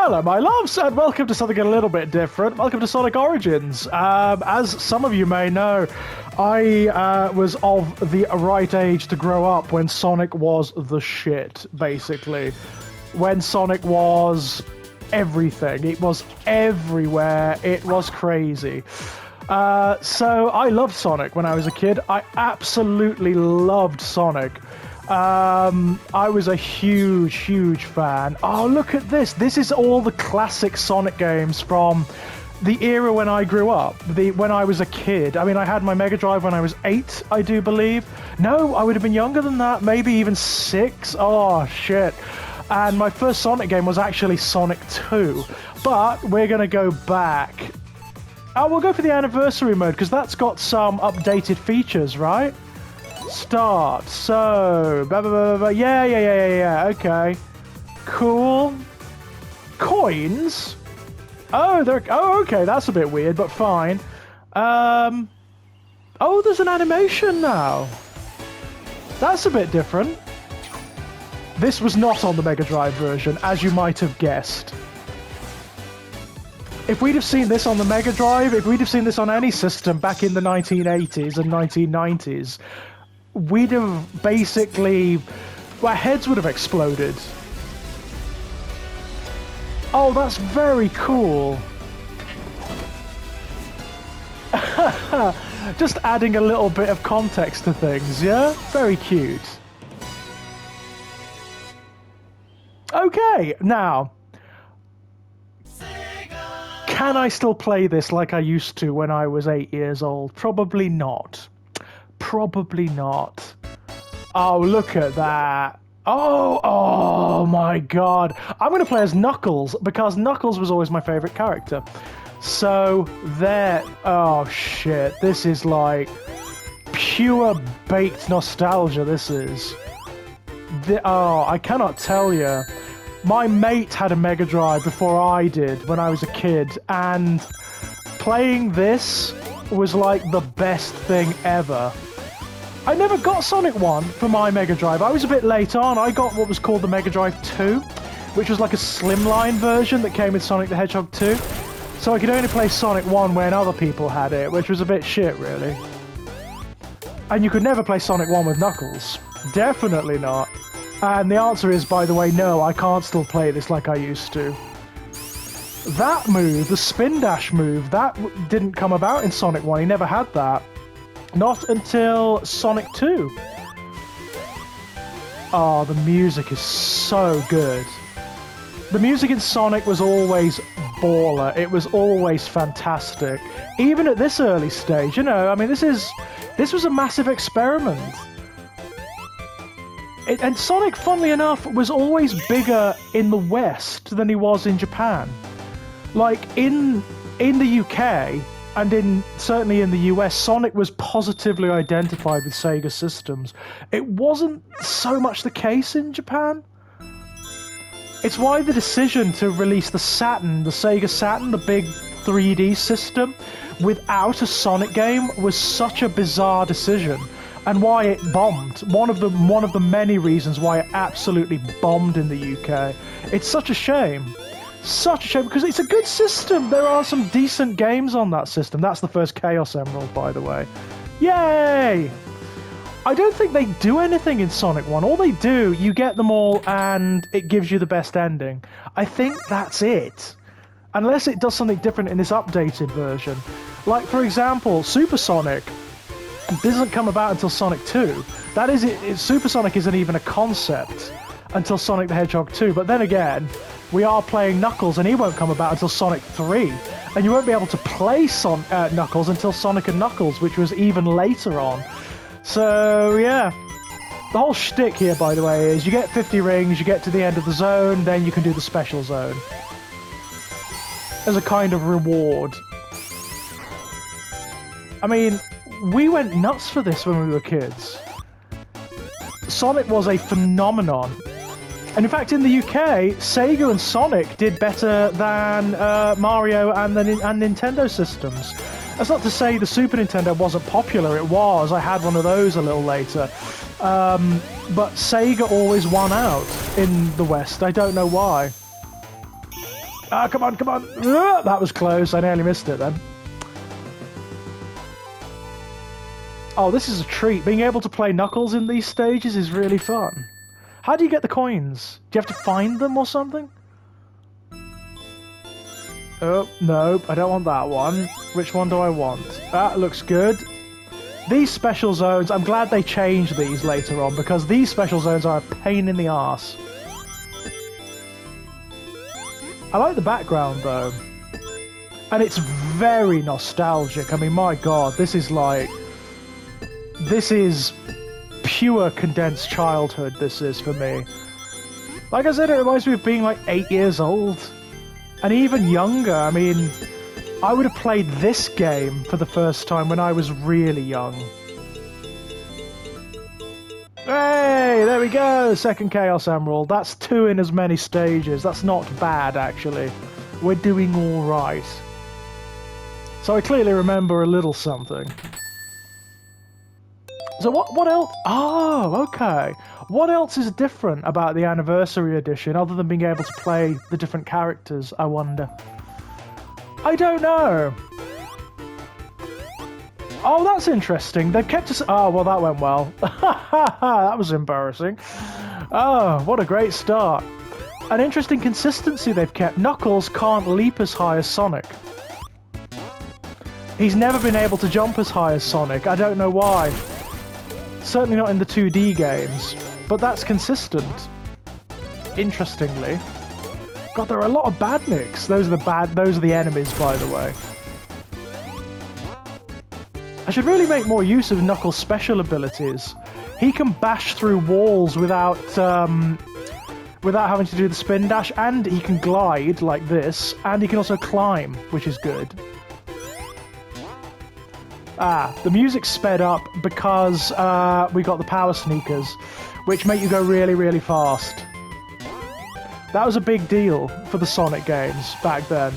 Hello, my loves, and welcome to something a little bit different. Welcome to Sonic Origins. As some of you may know, I was of the right age to grow up when Sonic was the shit, basically. When Sonic was everything. It was everywhere. It was crazy. So I loved Sonic when I was a kid. I absolutely loved Sonic. I was a huge fan. Oh, look at this. This is all the classic Sonic games from the era when I grew up, when I was a kid. I mean, I had my Mega Drive when I was 8, I do believe. No, I would have been younger than that, maybe even 6. Oh, shit. And my first Sonic game was actually Sonic 2. But we're going to go back. Oh, we'll go for the anniversary mode, because that's got some updated features, right? Start. So, yeah, okay. Cool. Coins? Oh, okay, that's a bit weird, but fine. Oh, there's an animation now. That's a bit different. This was not on the Mega Drive version, as you might have guessed. If we'd have seen this on the Mega Drive, if we'd have seen this on any system back in the 1980s and 1990s, we'd have basically... our heads would have exploded. Oh, that's very cool. Just adding a little bit of context to things, yeah? Very cute. Okay, now... can I still play this like I used to when I was 8 years old? Probably not. Probably not. Oh, look at that. Oh my god. I'm going to play as Knuckles, because Knuckles was always my favourite character. So, there... oh, shit. This is like pure baked nostalgia, this is. Oh, I cannot tell you. My mate had a Mega Drive before I did when I was a kid, and playing this was like the best thing ever. I never got Sonic 1 for my Mega Drive. I was a bit late on. I got what was called the Mega Drive 2, which was like a slimline version that came with Sonic the Hedgehog 2. So I could only play Sonic 1 when other people had it, which was a bit shit, really. And you could never play Sonic 1 with Knuckles. Definitely not. And the answer is, by the way, no, I can't still play this like I used to. That move, the spin dash move, that didn't come about in Sonic 1. He never had that. Not until Sonic 2. Oh, the music is so good. The music in Sonic was always baller. It was always fantastic. Even at this early stage, you know, I mean, this was a massive experiment. And Sonic, funnily enough, was always bigger in the West than he was in Japan. Like, in the UK, and certainly in the US, Sonic was positively identified with Sega systems. It wasn't so much the case in Japan. It's why the decision to release the Saturn, the Sega Saturn, the big 3D system, without a Sonic game was such a bizarre decision. And why it bombed. One of the many reasons why it absolutely bombed in the UK. It's such a shame. Such a shame, because it's a good system. There are some decent games on that system. That's the first Chaos Emerald, by the way. Yay! I don't think they do anything in Sonic 1. All they do, you get them all and it gives you the best ending. I think that's it. Unless it does something different in this updated version. Like, for example, Super Sonic doesn't come about until Sonic 2. That is, Super Sonic isn't even a concept until Sonic the Hedgehog 2. But then again, we are playing Knuckles, and he won't come about until Sonic 3. And you won't be able to play Knuckles until Sonic and Knuckles, which was even later on. So, yeah. The whole shtick here, by the way, is you get 50 rings, you get to the end of the zone, then you can do the special zone. As a kind of reward. I mean... we went nuts for this when we were kids. Sonic was a phenomenon. And in fact, in the UK, Sega and Sonic did better than Mario and Nintendo systems. That's not to say the Super Nintendo wasn't popular. It was. I had one of those a little later. But Sega always won out in the West. I don't know why. Ah, come on, come on. That was close. I nearly missed it then. Oh, this is a treat. Being able to play Knuckles in these stages is really fun. How do you get the coins? Do you have to find them or something? Oh, no, I don't want that one. Which one do I want? That looks good. These special zones, I'm glad they changed these later on, because these special zones are a pain in the arse. I like the background, though. And it's very nostalgic. I mean, my god, this is like... This is pure condensed childhood, this is, for me. Like I said, it reminds me of being like 8 years old. And even younger. I mean, I would have played this game for the first time when I was really young. Hey, there we go! Second Chaos Emerald. That's 2 in as many stages. That's not bad, actually. We're doing alright. So I clearly remember a little something. So what else? Oh, okay. What else is different about the Anniversary Edition other than being able to play the different characters, I wonder? I don't know. Oh, that's interesting. They've kept us... Oh, well, that went well. That was embarrassing. Oh, what a great start. An interesting consistency they've kept. Knuckles can't leap as high as Sonic. He's never been able to jump as high as Sonic. I don't know why. Certainly not in the 2D games. But that's consistent. Interestingly. God, there are a lot of badniks. Those are the enemies, by the way. I should really make more use of Knuckles' special abilities. He can bash through walls without having to do the spin dash, and he can glide like this, and he can also climb, which is good. Ah, the music's sped up because we got the power sneakers, which make you go really, really fast. That was a big deal for the Sonic games back then.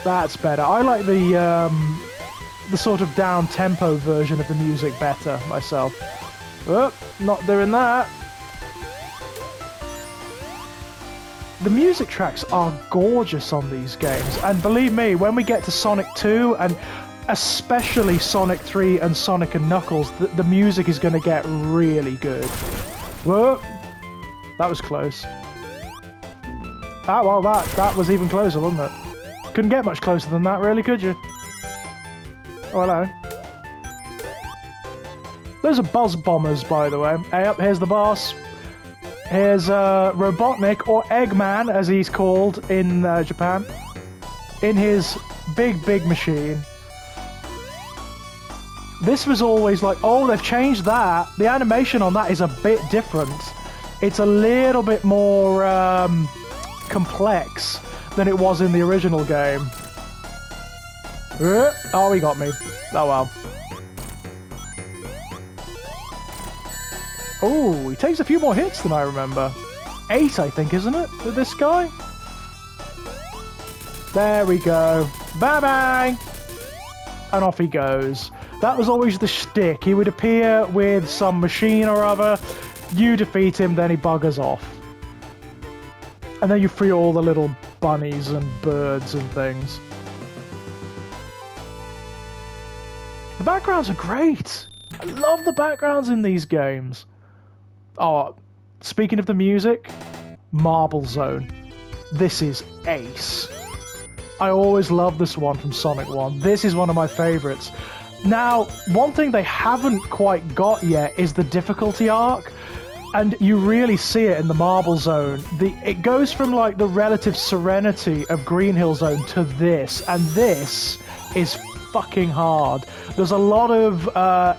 That's better. I like the sort of down-tempo version of the music better, myself. Oh, not doing that. The music tracks are gorgeous on these games, and believe me, when we get to Sonic 2, and especially Sonic 3 and Sonic and Knuckles, the music is going to get really good. Whoa! That was close. Ah, well, that was even closer, wasn't it? Couldn't get much closer than that, really, could you? Oh, hello. Those are Buzz Bombers, by the way. Hey, up, here's the boss. Here's Robotnik, or Eggman, as he's called in Japan, in his big, big machine. This was always like, oh, they've changed that. The animation on that is a bit different. It's a little bit more complex than it was in the original game. Oh, he got me. Oh, well. Oh, he takes a few more hits than I remember. 8, I think, isn't it, with this guy? There we go. Bye-bye! And off he goes. That was always the shtick. He would appear with some machine or other, you defeat him, then he buggers off. And then you free all the little bunnies and birds and things. The backgrounds are great! I love the backgrounds in these games. Oh, speaking of the music, Marble Zone. This is ace. I always love this one from Sonic 1. This is one of my favourites. Now, one thing they haven't quite got yet is the difficulty arc. And you really see it in the Marble Zone. It goes from like the relative serenity of Green Hill Zone to this. And this is fucking hard. There's a lot of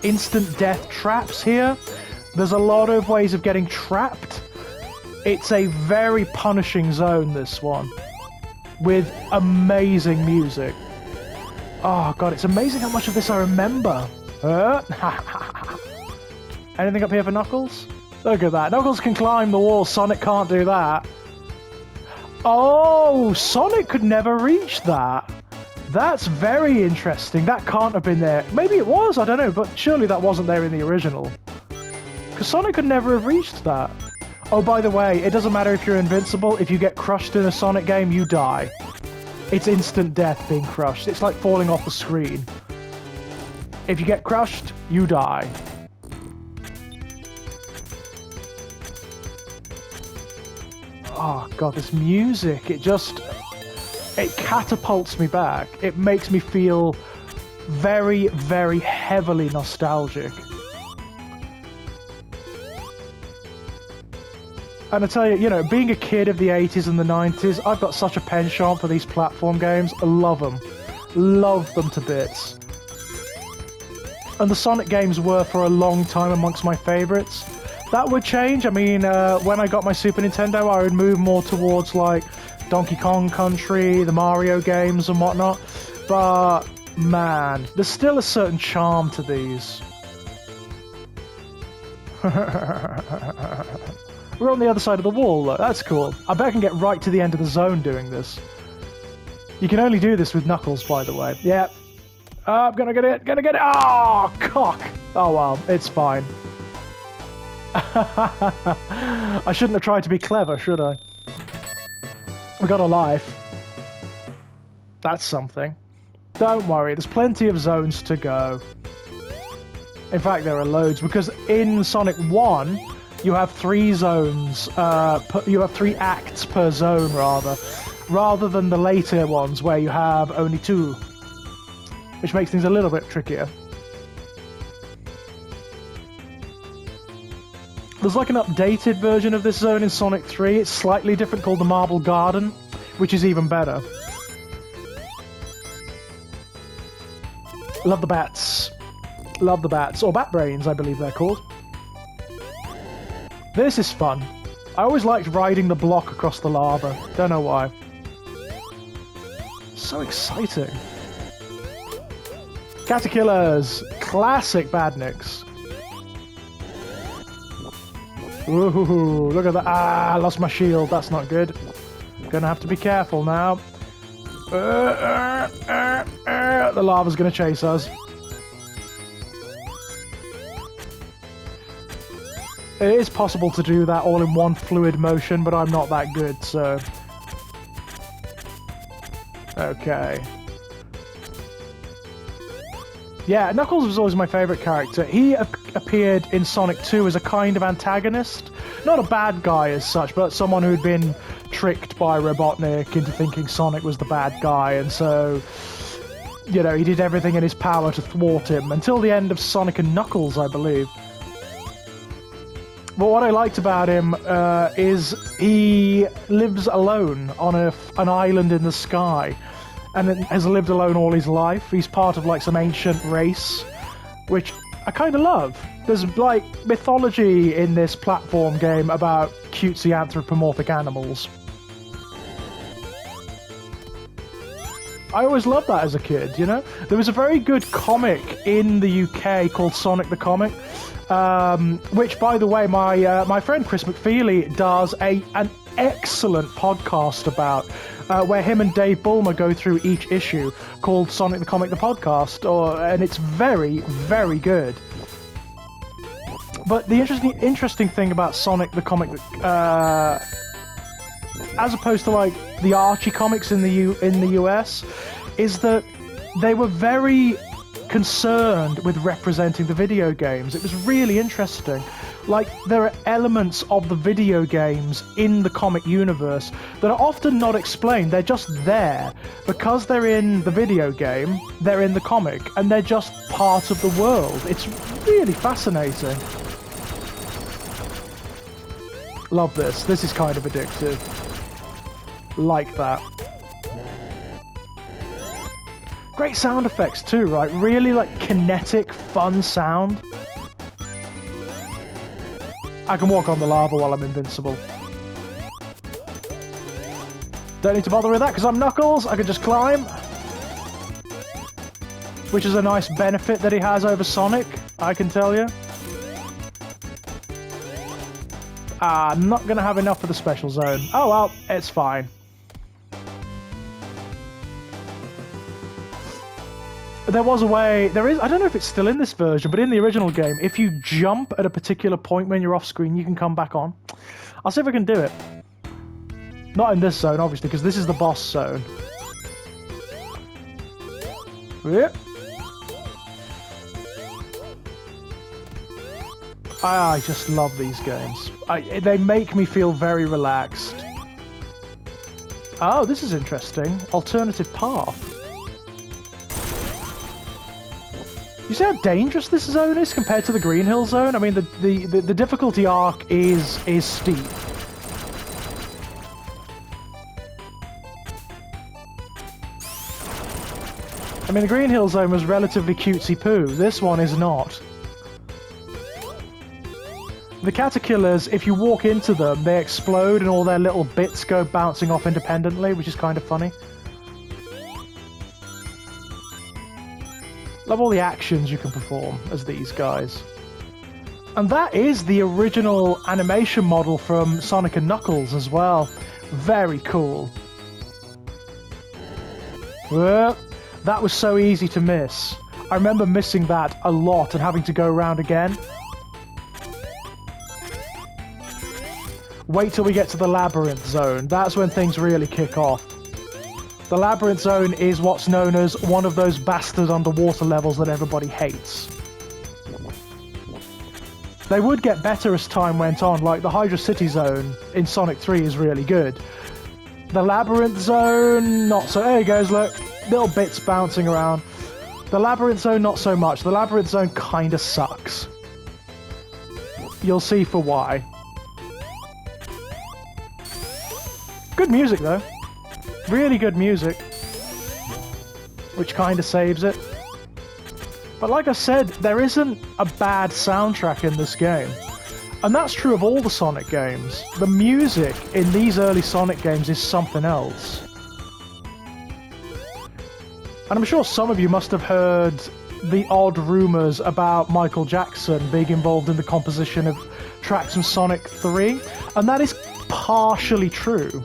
instant death traps here. There's a lot of ways of getting trapped. It's a very punishing zone, this one, with amazing music. Oh god, it's amazing how much of this I remember. Anything up here for Knuckles? Look at that. Knuckles can climb the wall, Sonic can't do that. Oh, Sonic could never reach that. That's very interesting. That can't have been there. Maybe it was, I don't know, but surely that wasn't there in the original. Because Sonic could never have reached that. Oh, by the way, it doesn't matter if you're invincible. If you get crushed in a Sonic game, you die. It's instant death being crushed. It's like falling off the screen. If you get crushed, you die. Oh god, this music, it catapults me back. It makes me feel very, very heavily nostalgic. And I tell you, you know, being a kid of the 80s and the 90s, I've got such a penchant for these platform games. I love them. Love them to bits. And the Sonic games were for a long time amongst my favourites. That would change. I mean, when I got my Super Nintendo, I would move more towards, like, Donkey Kong Country, the Mario games and whatnot. But, man, there's still a certain charm to these. We're on the other side of the wall, though. That's cool. I bet I can get right to the end of the zone doing this. You can only do this with Knuckles, by the way. Yeah. I'm gonna get it. Gonna get it. Oh, cock. Oh, well. It's fine. I shouldn't have tried to be clever, should I? We got a life. That's something. Don't worry. There's plenty of zones to go. In fact, there are loads, because in Sonic 1... you have 3 zones, you have 3 acts per zone, rather than the later ones where you have only 2, which makes things a little bit trickier. There's like an updated version of this zone in Sonic 3, it's slightly different, called the Marble Garden, which is even better. Love the bats. Love the bats, or bat brains, I believe they're called. This is fun. I always liked riding the block across the lava. Don't know why. So exciting. Caterkillers! Classic Badniks. Ooh, look at that. Ah, I lost my shield. That's not good. Gonna have to be careful now. The lava's gonna chase us. It is possible to do that all in one fluid motion, but I'm not that good, so... Okay. Yeah, Knuckles was always my favourite character. He appeared in Sonic 2 as a kind of antagonist. Not a bad guy as such, but someone who'd been tricked by Robotnik into thinking Sonic was the bad guy, and so... you know, he did everything in his power to thwart him, until the end of Sonic and Knuckles, I believe. But what I liked about him is he lives alone on an island in the sky, and has lived alone all his life. He's part of like some ancient race, which I kind of love. There's like mythology in this platform game about cutesy anthropomorphic animals. I always loved that as a kid, you know? There was a very good comic in the UK called Sonic the Comic, which, by the way, my friend Chris McFeely does an excellent podcast about, where him and Dave Bulmer go through each issue, called Sonic the Comic the Podcast, and it's very, very good. But the interesting thing about Sonic the Comic, as opposed to like the Archie comics in the US, is that they were very concerned with representing the video games. It was really interesting. Like, there are elements of the video games in the comic universe that are often not explained. They're just there. Because they're in the video game, they're in the comic, and they're just part of the world. It's really fascinating. Love this. This is kind of addictive. Like that. Great sound effects too, right? Really like kinetic, fun sound. I can walk on the lava while I'm invincible. Don't need to bother with that because I'm Knuckles. I can just climb. Which is a nice benefit that he has over Sonic, I can tell you. I'm not going to have enough for the special zone. Oh well, it's fine. There was a way, I don't know if it's still in this version, but in the original game, if you jump at a particular point when you're off screen, you can come back on. I'll see if I can do it. Not in this zone, obviously, because this is the boss zone. Yep. I just love these games. They make me feel very relaxed. Oh, this is interesting. Alternative path. You see how dangerous this zone is compared to the Green Hill Zone? I mean, the difficulty arc is steep. I mean, the Green Hill Zone was relatively cutesy-poo. This one is not. The Caterkillers, if you walk into them, they explode and all their little bits go bouncing off independently, which is kind of funny. Love all the actions you can perform as these guys. And that is the original animation model from Sonic & Knuckles as well. Very cool. Well, that was so easy to miss. I remember missing that a lot and having to go around again. Wait till we get to the Labyrinth Zone. That's when things really kick off. The Labyrinth Zone is what's known as one of those bastard underwater levels that everybody hates. They would get better as time went on, like the Hydra City Zone in Sonic 3 is really good. The Labyrinth Zone, not so... There he goes, look. Little bits bouncing around. The Labyrinth Zone, not so much. The Labyrinth Zone kinda sucks. You'll see for why. Good music, though. Really good music. Which kinda saves it. But like I said, there isn't a bad soundtrack in this game. And that's true of all the Sonic games. The music in these early Sonic games is something else. And I'm sure some of you must have heard the odd rumours about Michael Jackson being involved in the composition of tracks from Sonic 3, and that is partially true.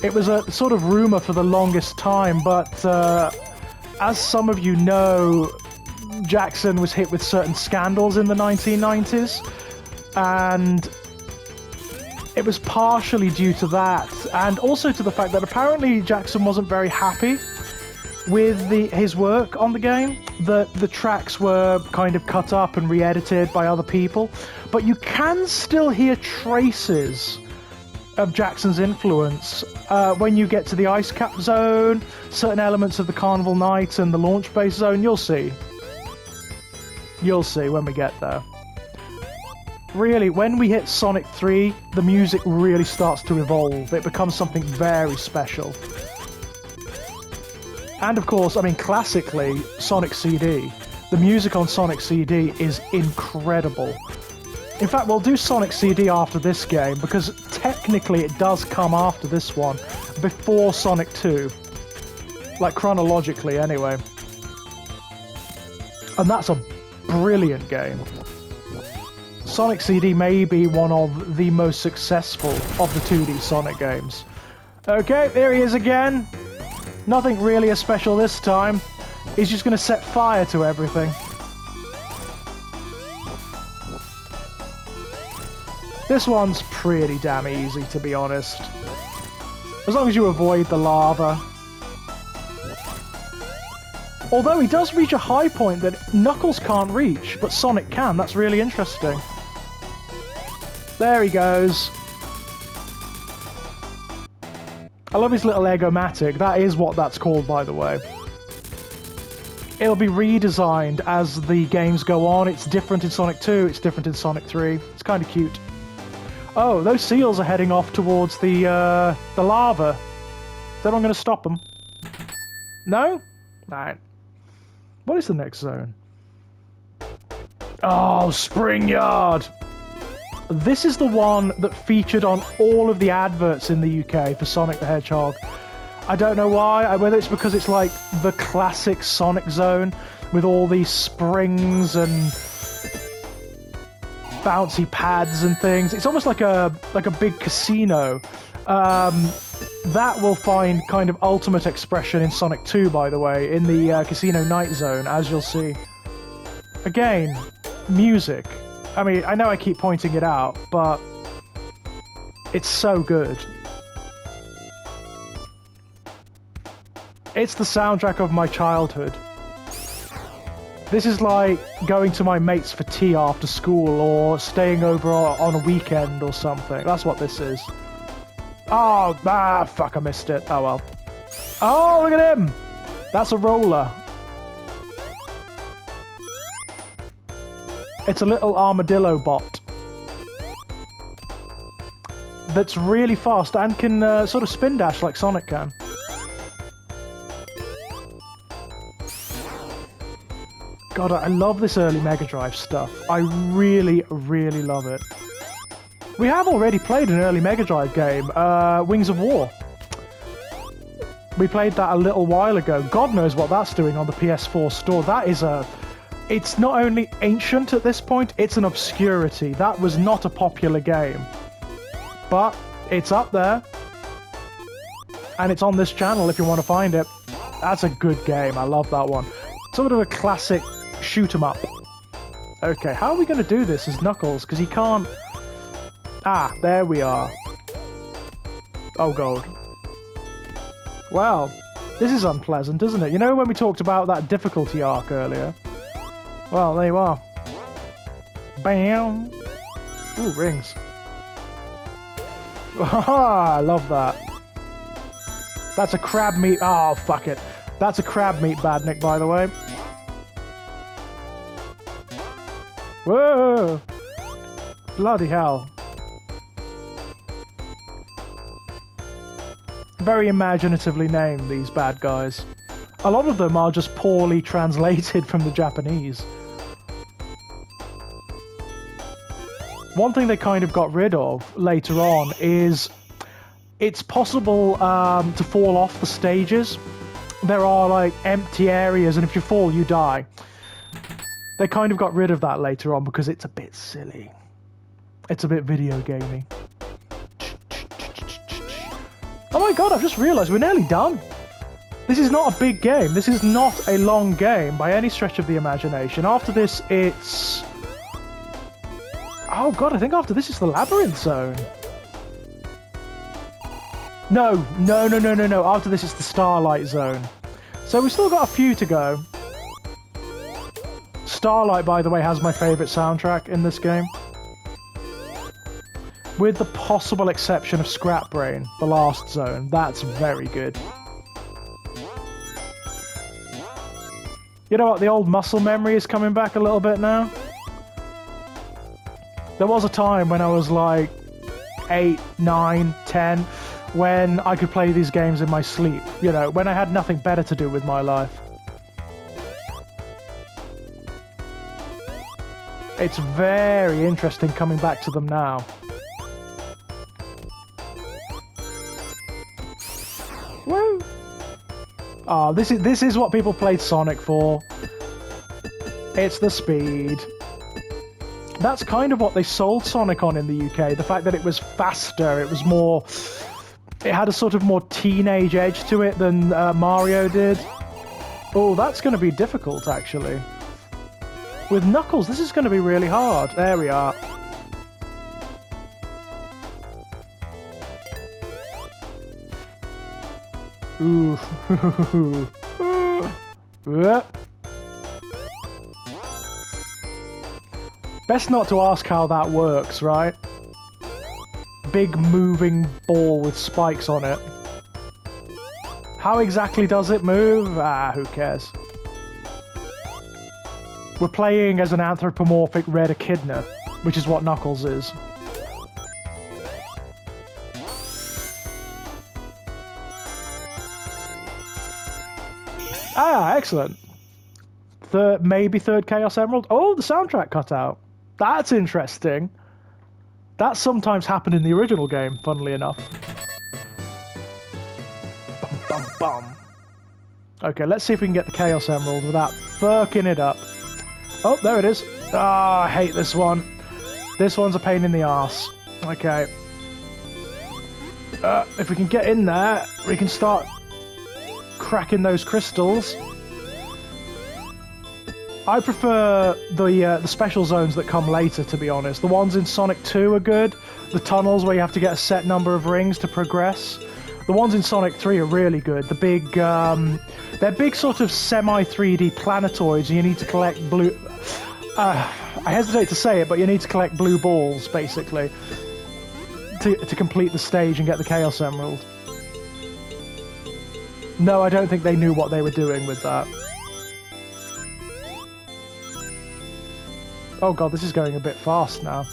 It was a sort of rumour for the longest time, but as some of you know, Jackson was hit with certain scandals in the 1990s, and it was partially due to that, and also to the fact that apparently Jackson wasn't very happy with his work on the game. The tracks were kind of cut up and re-edited by other people, but you can still hear traces of Jackson's influence when you get to the Ice Cap Zone, certain elements of the Carnival Night and the Launch Base Zone. You'll see. You'll see when we get there. Really, when we hit Sonic 3, the music really starts to evolve. It becomes something very special. And of course, I mean, classically, Sonic CD. The music on Sonic CD is incredible. In fact, we'll do Sonic CD after this game, because technically it does come after this one, before Sonic 2. Like, chronologically, anyway. And that's a brilliant game. Sonic CD may be one of the most successful of the 2D Sonic games. Okay, there he is again. Nothing really as special this time. He's just going to set fire to everything. This one's pretty damn easy, to be honest. As long as you avoid the lava. Although he does reach a high point that Knuckles can't reach, but Sonic can. That's really interesting. There he goes. I love his little Egg-O-Matic. That is what that's called, by the way. It'll be redesigned as the games go on. It's different in Sonic 2, it's different in Sonic 3. It's kind of cute. Oh, those seals are heading off towards the lava. Is anyone going to stop them? No? Alright. What is the next zone? Oh, Spring Yard! This is the one that featured on all of the adverts in the UK for Sonic the Hedgehog. I don't know why, whether it's because it's like the classic Sonic zone with all these springs and bouncy pads and things. It's almost like a big casino. That will find kind of ultimate expression in Sonic 2, by the way, in the Casino Night Zone, as you'll see. Again, music. I mean, I know I keep pointing it out, but It's so good. It's the soundtrack of my childhood. This is like going to my mates for tea after school or staying over on a weekend or something. That's what this is. Oh, fuck, I missed it. Oh well. Oh, look at him! That's a roller. It's a little armadillo bot that's really fast and can sort of spin dash like Sonic can. God, I love this early Mega Drive stuff. I really, really love it. We have already played an early Mega Drive game, Wings of War. We played that a little while ago. God knows what that's doing on the PS4 store. That is a... It's not only ancient at this point, it's an obscurity. That was not a popular game. But it's up there. And it's on this channel if you want to find it. That's a good game. I love that one. Sort of a classic shoot 'em up. Okay, how are we going to do this as Knuckles? Because he can't... Ah, there we are. Oh, God. Well, this is unpleasant, isn't it? You know when we talked about that difficulty arc earlier? Well, there you are. Bam! Ooh, rings. I love that. That's a crab meat... Oh, fuck it. That's a crab meat badnik, by the way. Whoa! Bloody hell. Very imaginatively named, these bad guys. A lot of them are just poorly translated from the Japanese. One thing they kind of got rid of later on is it's possible to fall off the stages. There are like empty areas, and if you fall, you die. They kind of got rid of that later on because it's a bit silly. It's a bit video gamey. Oh my god, I've just realised we're nearly done. This is not a big game. This is not a long game by any stretch of the imagination. After this, it's... Oh god, I think after this is the Labyrinth Zone. No. After this, it's the Starlight Zone. So we've still got a few to go. Starlight, by the way, has my favourite soundtrack in this game. With the possible exception of Scrap Brain, the last zone. That's very good. You know what? The old muscle memory is coming back a little bit now. There was a time when I was like 8, 9, 10, when I could play these games in my sleep. You know, when I had nothing better to do with my life. It's very interesting coming back to them now. Woo! Oh, this is what people played Sonic for. It's the speed. That's kind of what they sold Sonic on in the UK. The fact that it was faster, it was more... It had a sort of more teenage edge to it than Mario did. Oh, that's going to be difficult, actually. With Knuckles, this is going to be really hard. There we are. Ooh. Best not to ask how that works, right? Big moving ball with spikes on it. How exactly does it move? Ah, who cares? We're playing as an anthropomorphic red echidna, which is what Knuckles is. Ah, excellent. Maybe third Chaos Emerald. Oh, the soundtrack cut out. That's interesting. That sometimes happened in the original game, funnily enough. Bum, bum, bum. Okay, let's see if we can get the Chaos Emerald without fucking it up. Oh, there it is. Ah, I hate this one. This one's a pain in the arse. Okay. If we can get in there, we can start cracking those crystals. I prefer the special zones that come later, to be honest. The ones in Sonic 2 are good. The tunnels where you have to get a set number of rings to progress. The ones in Sonic 3 are really good. The big, they're big sort of semi-3D planetoids, and you need to collect blue... I hesitate to say it, but you need to collect blue balls, basically, to complete the stage and get the Chaos Emerald. No, I don't think they knew what they were doing with that. Oh god, this is going a bit fast now.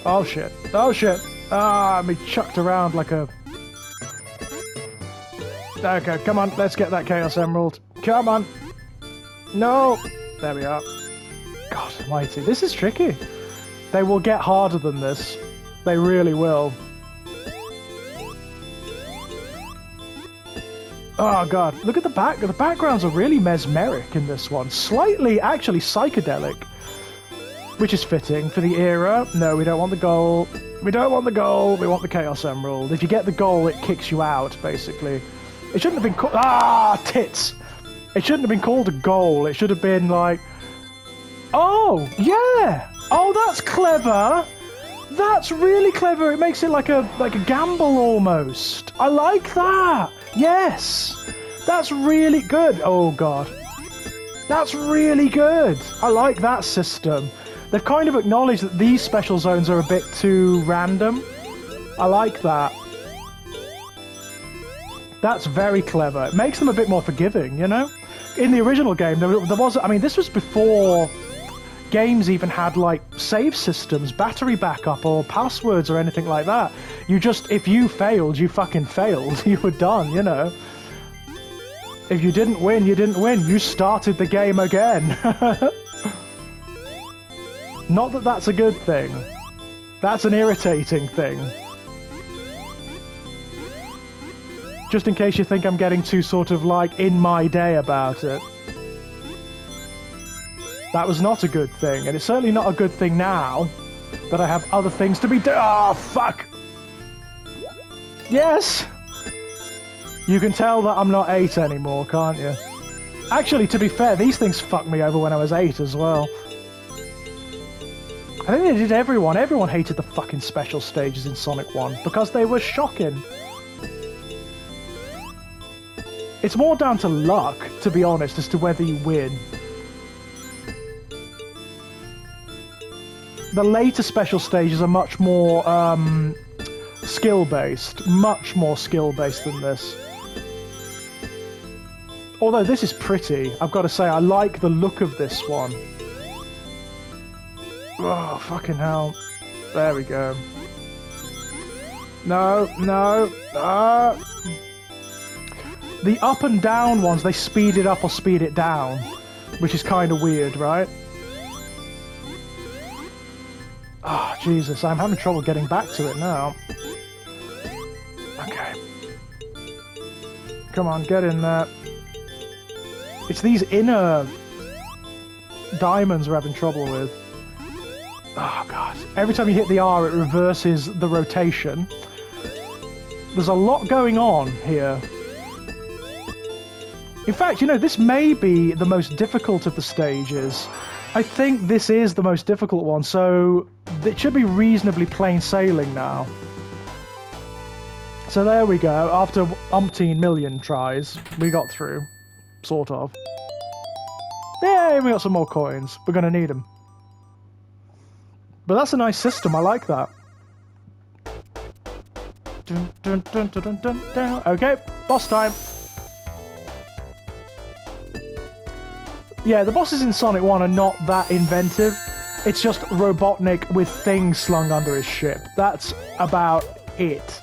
Oh shit. Oh shit. Ah, I'm being chucked around like a... Okay, come on, let's get that Chaos Emerald. Come on. No. There we are. God almighty, this is tricky. They will get harder than this. They really will. Oh god, look at the back. The backgrounds are really mesmeric in this one. Slightly, actually, psychedelic. Which is fitting for the era. No, we don't want the goal. We don't want the goal. We want the Chaos Emerald. If you get the goal, it kicks you out, basically. It shouldn't have been called... Ah, tits! It shouldn't have been called a goal. It should have been like... Oh, yeah! Oh, that's clever! That's really clever. It makes it like a gamble almost. I like that. Yes! That's really good. Oh, God. That's really good. I like that system. They've kind of acknowledged that these special zones are a bit too random. I like that. That's very clever. It makes them a bit more forgiving, you know? In the original game, there was... I mean, this was before games even had, like, save systems, battery backup, or passwords or anything like that. You just... If you failed, you fucking failed. You were done, you know? If you didn't win, you didn't win. You started the game again. Not that that's a good thing. That's an irritating thing. Just in case you think I'm getting too sort of like in my day about it. That was not a good thing, and it's certainly not a good thing now that I have other things to be doing. Oh, fuck! Yes! You can tell that I'm not 8 anymore, can't you? Actually, to be fair, these things fucked me over when I was 8 as well. I think they did everyone. Everyone hated the fucking special stages in Sonic 1 because they were shocking. It's more down to luck, to be honest, as to whether you win. The later special stages are much more skill-based. Much more skill-based than this. Although this is pretty, I've got to say, I like the look of this one. Oh, fucking hell. There we go. No, no. The up and down ones, they speed it up or speed it down, which is kind of weird, right? Oh, Jesus, I'm having trouble getting back to it now. Okay. Come on, get in there. It's these inner diamonds we're having trouble with. Oh, God. Every time you hit the R, it reverses the rotation. There's a lot going on here. In fact, you know, this may be the most difficult of the stages. I think this is the most difficult one, so it should be reasonably plain sailing now. So there we go. After umpteen million tries, we got through. Sort of. Yay, we got some more coins. We're going to need them. But that's a nice system. I like that. Dun, dun, dun, dun, dun, dun, dun. Okay, boss time. Yeah, the bosses in Sonic 1 are not that inventive. It's just Robotnik with things slung under his ship. That's about it.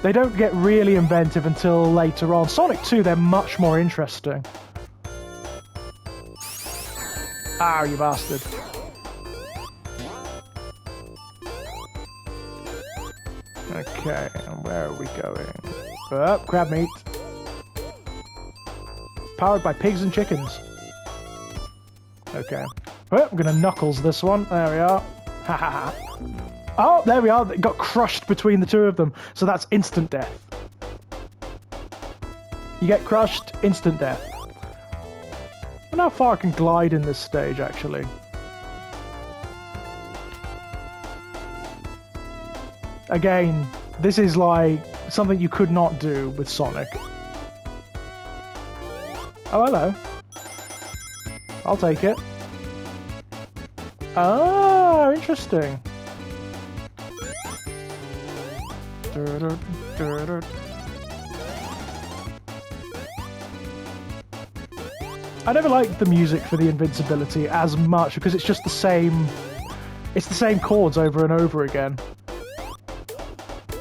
They don't get really inventive until later on. Sonic 2, they're much more interesting. Ah, you bastard. Okay, and where are we going? Oh, crab meat. Powered by pigs and chickens. Okay. Oh, I'm gonna knuckles this one. There we are. Ha ha ha. Oh, there we are. It got crushed between the two of them. So that's instant death. You get crushed, instant death. wonder how far I can glide in this stage, actually. Again, this is like something you could not do with Sonic. Oh, hello. I'll take it. Oh, interesting. I never liked the music for the invincibility as much because it's just the same. It's the same chords over and over again.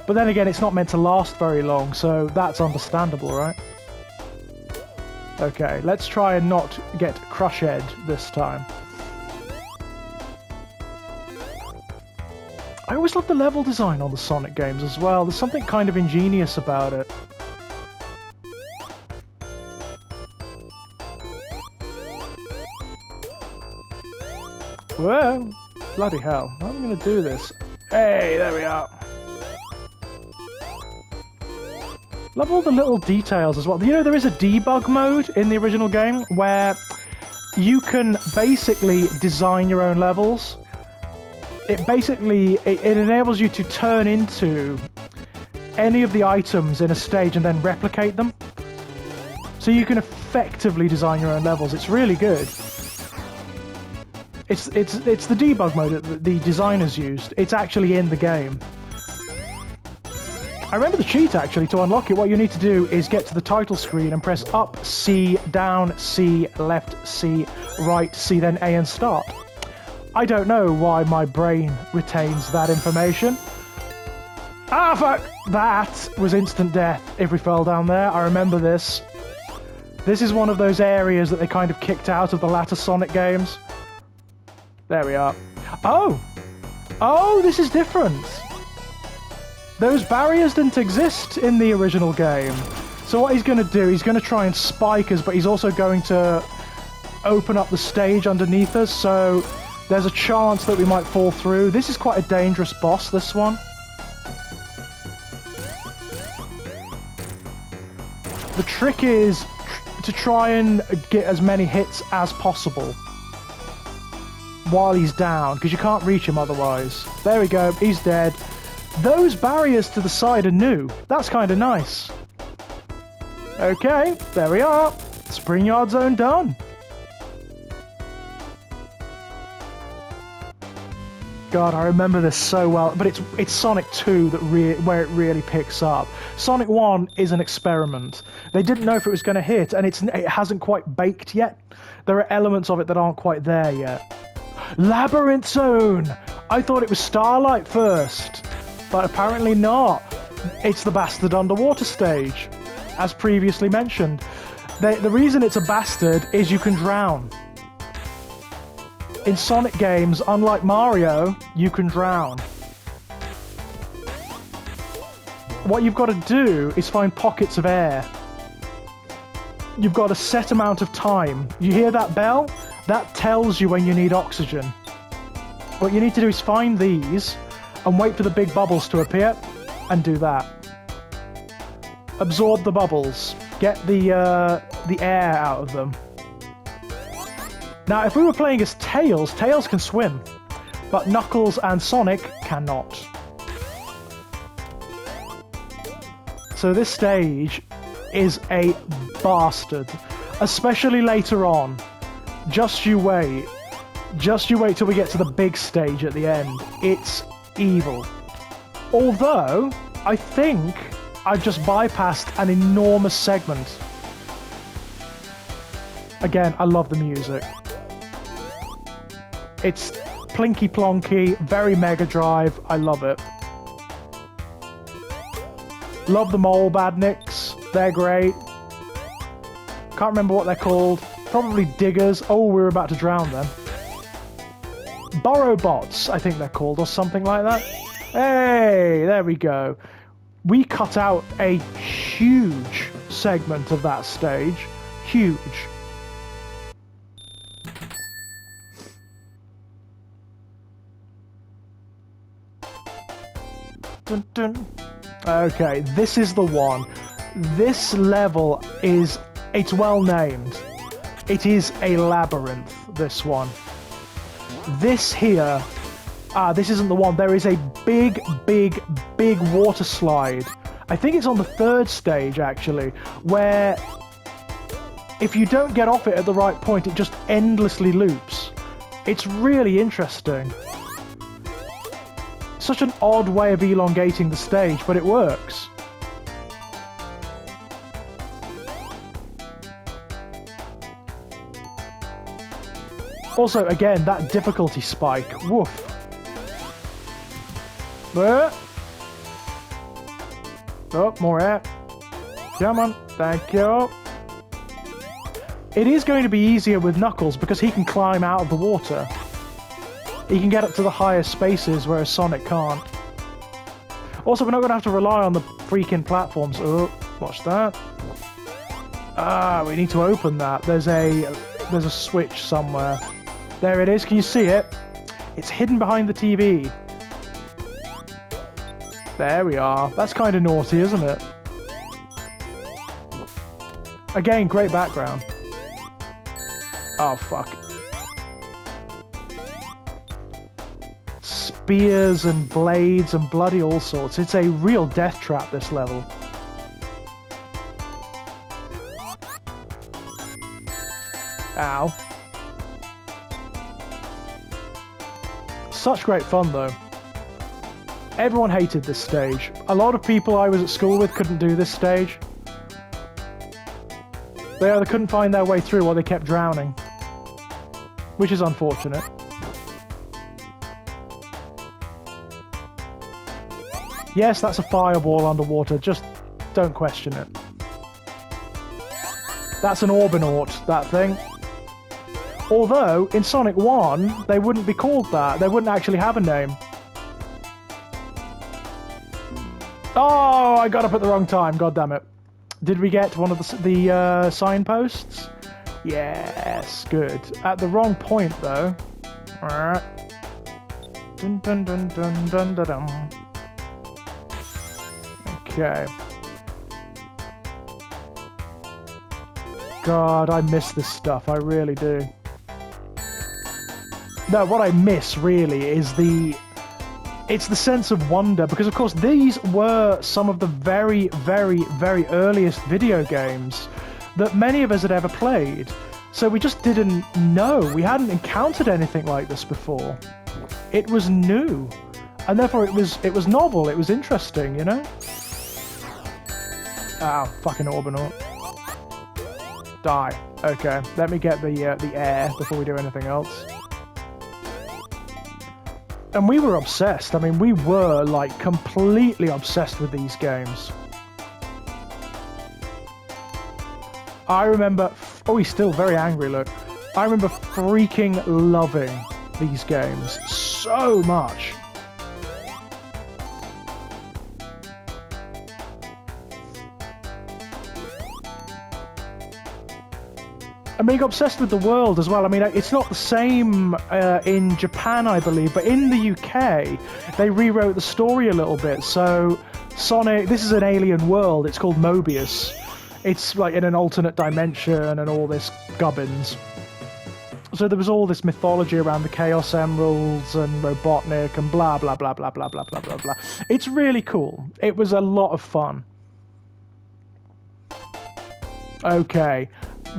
But then again, it's not meant to last very long, so that's understandable, right? Okay, let's try and not get Crush-Ed this time. I always love the level design on the Sonic games as well. There's something kind of ingenious about it. Whoa! Bloody hell. How am I going to do this? Hey, there we are. Love all the little details as well. You know, there is a debug mode in the original game where you can basically design your own levels. It enables you to turn into any of the items in a stage and then replicate them. So you can effectively design your own levels. It's really good. It's the debug mode that the designers used. It's actually in the game. I remember the cheat, actually. To unlock it, what you need to do is get to the title screen and press up, C, down, C, left, C, right, C, then A and start. I don't know why my brain retains that information. Ah, fuck! That was instant death if we fell down there. I remember this. This is one of those areas that they kind of kicked out of the latter Sonic games. There we are. Oh! Oh, this is different! Those barriers didn't exist in the original game. So what he's going to do, he's going to try and spike us, but he's also going to open up the stage underneath us, so there's a chance that we might fall through. This is quite a dangerous boss, this one. The trick is to try and get as many hits as possible while he's down, because you can't reach him otherwise. There we go, he's dead. Those barriers to the side are new. That's kind of nice. Okay, there we are. Spring Yard Zone done. God, I remember this so well. But it's Sonic 2 that where it really picks up. Sonic 1 is an experiment. They didn't know if it was going to hit, and it hasn't quite baked yet. There are elements of it that aren't quite there yet. Labyrinth Zone! I thought it was Starlight first. But apparently not. It's the Bastard Underwater stage, as previously mentioned. The reason it's a bastard is you can drown. In Sonic games, unlike Mario, you can drown. What you've got to do is find pockets of air. You've got a set amount of time. You hear that bell? That tells you when you need oxygen. What you need to do is find these and wait for the big bubbles to appear, and do that. Absorb the bubbles. Get the air out of them. Now, if we were playing as Tails, Tails can swim, but Knuckles and Sonic cannot. So this stage is a bastard, especially later on. Just you wait. Just you wait till we get to the big stage at the end. It's evil. Although, I think I've just bypassed an enormous segment. Again, I love the music. It's plinky plonky, very Mega Drive. I love it. Love the Mole Badniks. They're great. Can't remember what they're called. Probably Diggers. Oh, we're about to drown them. Burrow Bots, I think they're called, or something like that. Hey, there we go. We cut out a huge segment of that stage. Huge. Dun, dun. Okay, this is the one. This level it's well named. It is a labyrinth, this one. This here... this isn't the one. There is a big, big, big water slide. I think it's on the 3rd stage, actually, where if you don't get off it at the right point, it just endlessly loops. It's really interesting. Such an odd way of elongating the stage, but it works. Also, again, that difficulty spike. Woof. Oh, more air. Come on. Thank you. It is going to be easier with Knuckles because he can climb out of the water. He can get up to the higher spaces, whereas Sonic can't. Also, we're not going to have to rely on the freaking platforms. Oh, watch that. We need to open that. There's a switch somewhere. There it is. Can you see it? It's hidden behind the TV. There we are. That's kind of naughty, isn't it? Again, great background. Oh, fuck. Spears and blades and bloody all sorts. It's a real death trap, this level. Ow. Such great fun, though. Everyone hated this stage. A lot of people I was at school with couldn't do this stage. They either couldn't find their way through or they kept drowning. Which is unfortunate. Yes, that's a fireball underwater. Just don't question it. That's an Orbinaut, that thing. Although, in Sonic 1, they wouldn't be called that. They wouldn't actually have a name. Oh, I got up at the wrong time. God damn it. Did we get one of the signposts? Yes, good. At the wrong point, though. Dun, dun, dun, dun, dun, dun, dun. Okay. God, I miss this stuff. I really do. No, what I miss, really, is it's the sense of wonder, because of course these were some of the very, very, very earliest video games that many of us had ever played. So we just didn't know. We hadn't encountered anything like this before. It was new. And therefore it was novel, it was interesting, you know? Ow, fucking Orbinaut. Die. Okay, let me get the air before we do anything else. And we were obsessed. I mean, we were, like, completely obsessed with these games. I remember... Oh, he's still very angry, look. I remember freaking loving these games so much. And being obsessed with the world as well. I mean, it's not the same in Japan, I believe, but in the UK, they rewrote the story a little bit. So, Sonic, this is an alien world. It's called Mobius. It's like in an alternate dimension and all this gubbins. So there was all this mythology around the Chaos Emeralds and Robotnik and blah, blah, blah, blah, blah, blah, blah, blah, blah. It's really cool. It was a lot of fun. Okay.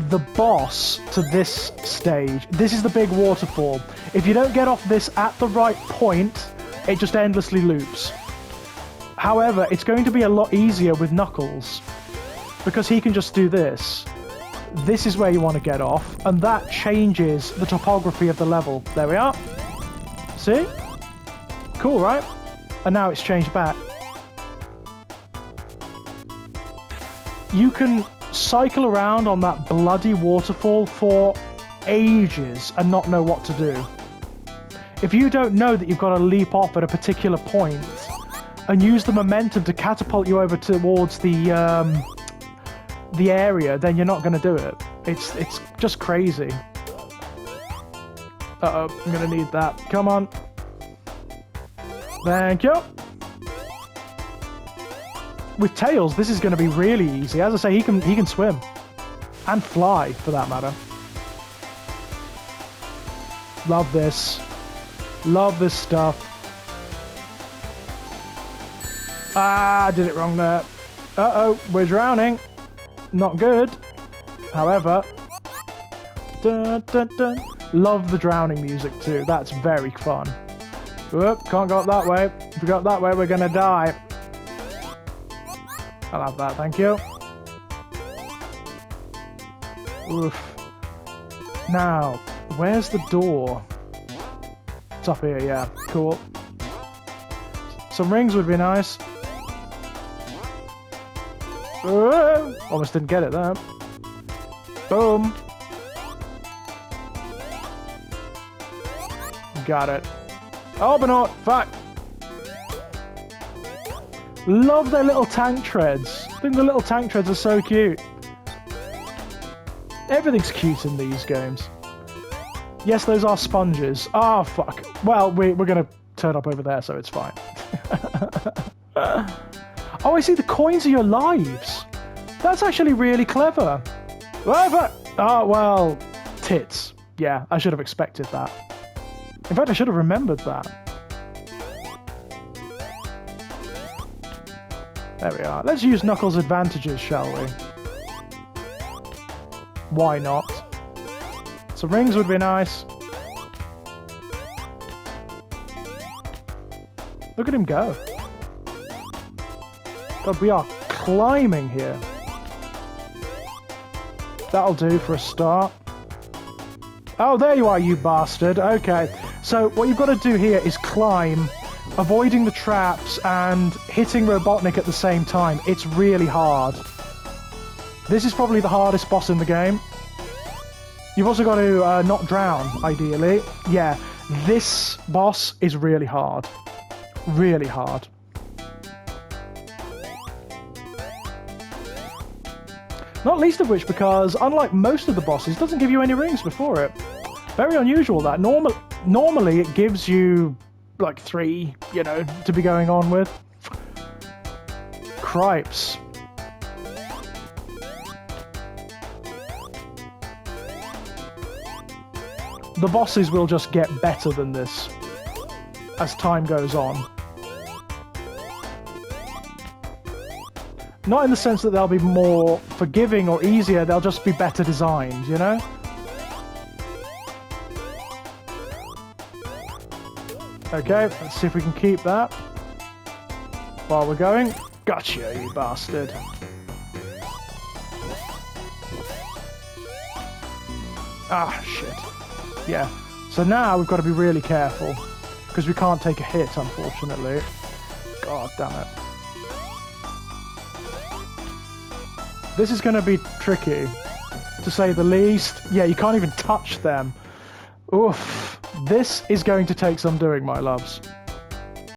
The boss to this stage, this is the big waterfall. If you don't get off this at the right point, it just endlessly loops. However, it's going to be a lot easier with Knuckles, because he can just do this. This is where you want to get off, and that changes the topography of the level. There we are. See? Cool, right? And now it's changed back. You can cycle around on that bloody waterfall for ages and not know what to do. If you don't know that you've got to leap off at a particular point and use the momentum to catapult you over towards the area, then you're not going to do it. It's just crazy. Uh-oh, I'm going to need that. Come on. Thank you. With Tails, this is going to be really easy. As I say, he can swim. And fly, for that matter. Love this. Love this stuff. Ah, I did it wrong there. Uh-oh, we're drowning. Not good. However... Dun, dun, dun. Love the drowning music too. That's very fun. Whoop, can't go up that way. If we go up that way, we're gonna die. I'll have that, thank you. Oof. Now, where's the door? It's up here, yeah. Cool. Some rings would be nice. Almost didn't get it there. Boom. Got it. Oh, but not. Fuck. Love their little tank treads. I think the little tank treads are so cute. Everything's cute in these games. Yes, those are sponges. Ah, oh, fuck. Well, we're going to turn up over there, so it's fine. Oh, I see. The coins are your lives. That's actually really clever. Oh, well, tits. Yeah, I should have expected that. In fact, I should have remembered that. There we are. Let's use Knuckles' advantages, shall we? Why not? Some rings would be nice. Look at him go. God, we are climbing here. That'll do for a start. Oh, there you are, you bastard. Okay. So what you've got to do here is climb, avoiding the traps and hitting Robotnik at the same time. It's really hard. This is probably the hardest boss in the game. You've also got to not drown, ideally. Yeah, this boss is really hard. Really hard. Not least of which because, unlike most of the bosses, it doesn't give you any rings before it. Very unusual, that. Normally it gives you, like, 3, you know, to be going on with. Cripes. The bosses will just get better than this as time goes on. Not in the sense that they'll be more forgiving or easier, they'll just be better designed, you know? Okay, let's see if we can keep that while we're going. Gotcha, you bastard. Ah, shit. Yeah, so now we've got to be really careful, because we can't take a hit, unfortunately. God damn it. This is going to be tricky, to say the least. Yeah, you can't even touch them. Oof. This is going to take some doing, my loves.